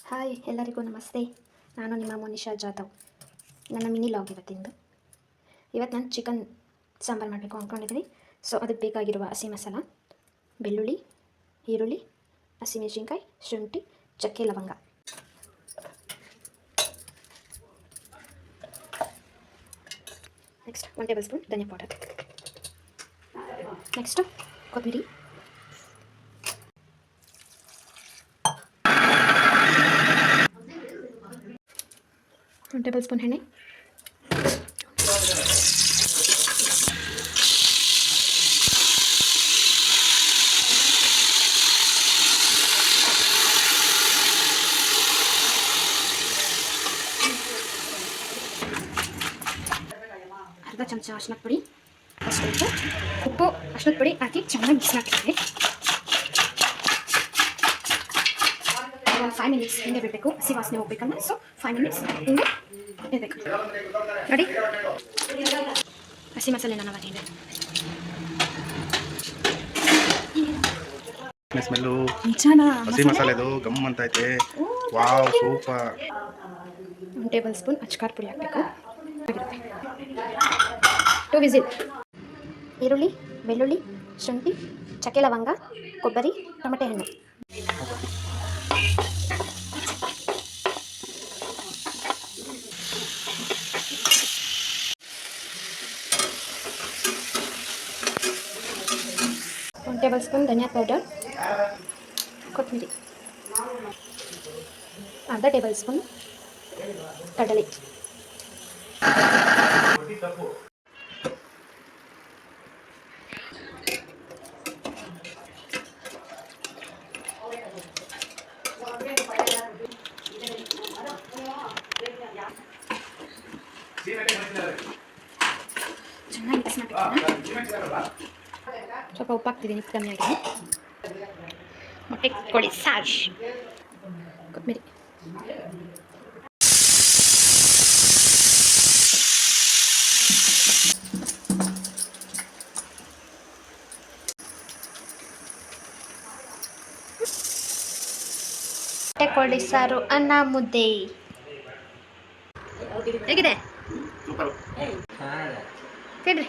Hi ಎಲ್ಲರಿಗೂ ನಮಸ್ತೆ. ನಾನು ನಿಮ್ಮ ಮೋನಿಶಾ ಜಾಧವ್. ನನ್ನ ಮಿನಿ ಲಾಗ್ ಇವತ್ತು ನಾನು ಚಿಕನ್ ಸಾಂಬಾರು ಮಾಡಬೇಕು ಅಂದ್ಕೊಂಡಿದ್ದೀನಿ. ಸೊ ಅದಕ್ಕೆ ಬೇಕಾಗಿರುವ ಹಸಿ ಮಸಾಲ, ಬೆಳ್ಳುಳ್ಳಿ, ಈರುಳ್ಳಿ, ಹಸಿಮೆಣಸಿನ್ಕಾಯಿ, ಶುಂಠಿ, ಚಕ್ಕೆ, ಲವಂಗ. ನೆಕ್ಸ್ಟ್ 1 ಟೇಬಲ್ ಸ್ಪೂನ್ ಧನಿಯಾ ಪೌಡರ್. ನೆಕ್ಸ್ಟ್ ಕೊತ್ತಂಬರಿ, 1 ಟೇಬಲ್ ಸ್ಪೂನ್ ಎಣ್ಣೆ, ಅರ್ಧ ಚಮಚ ಅರಿಶಿನದ ಪುಡಿ, ಅಷ್ಟು ಉಪ್ಪು, ಅರಿಶಿನದ ಪುಡಿ ಹಾಕಿ ಚೆನ್ನಾಗಿ ಬಿಸಿಲಾಗ್ತದೆ. 5 ಮಿನಿಟ್ಸ್ ಹಿಂಗೆ ಬಿಡಬೇಕು, ಹಸಿ ವಾಸನೆ ಹೋಗ್ಬೇಕಂದ್ರೆ. ಸೊ 5 ಮಿನಿಟ್ಸ್ ಹಿಂಗೆ ಇರಬೇಕು. ನೋಡಿ, ಹಸಿ ಮಸಾಲೆ ನಾನು ಹಾಕಿದೆ. ಸ್ಮೆಲ್ಲು ಹಸಿ ಮಸಾಲೆದು ಗಮ್ ಅಂತ ಐತೆ. Wow, super. 1 ಟೇಬಲ್ ಸ್ಪೂನ್ ಅಚ್ಕಾರ್ ಪುಡಿ ಹಾಕಬೇಕು. 2 ವಿಸಿಲ್. ಈರುಳ್ಳಿ, ಬೆಳ್ಳುಳ್ಳಿ, ಶುಂಠಿ, ಚಕ್ಕೆ, ಲವಂಗ, ಕೊಬ್ಬರಿ, ಟೊಮೆಟೊ ಹಣ್ಣು. ಒಂದು ಟೇಬಲ್ ಸ್ಪೂನ್ ಧನಿಯಾ ಪೌಡರ್, ಕೊತ್ತಂಬರಿ, ಅರ್ಧ ಟೇಬಲ್ ಸ್ಪೂನ್ ಕಡಲೆ, ಚೆನ್ನಾಗಿ ಮಿಕ್ಸ್ ಮಾಡ್ತೀನಿ. ಸ್ವಲ್ಪ ಉಪ್ಪು ಹಾಕ್ತಿದ್ದೀನಿ, ಕಮ್ಮಿ ಆಗಿದೆ. ಮೊಟ್ಟೆ ಕೋಳಿ ಸಾರು, ಕೊತ್ತಂಬರಿ, ಮೊಟ್ಟೆ ಕೋಳಿ ಸಾರು, ಅನ್ನ, ಮುದ್ದೆ. ಹೇಗಿದೆ? ತಿನ್ರಿ.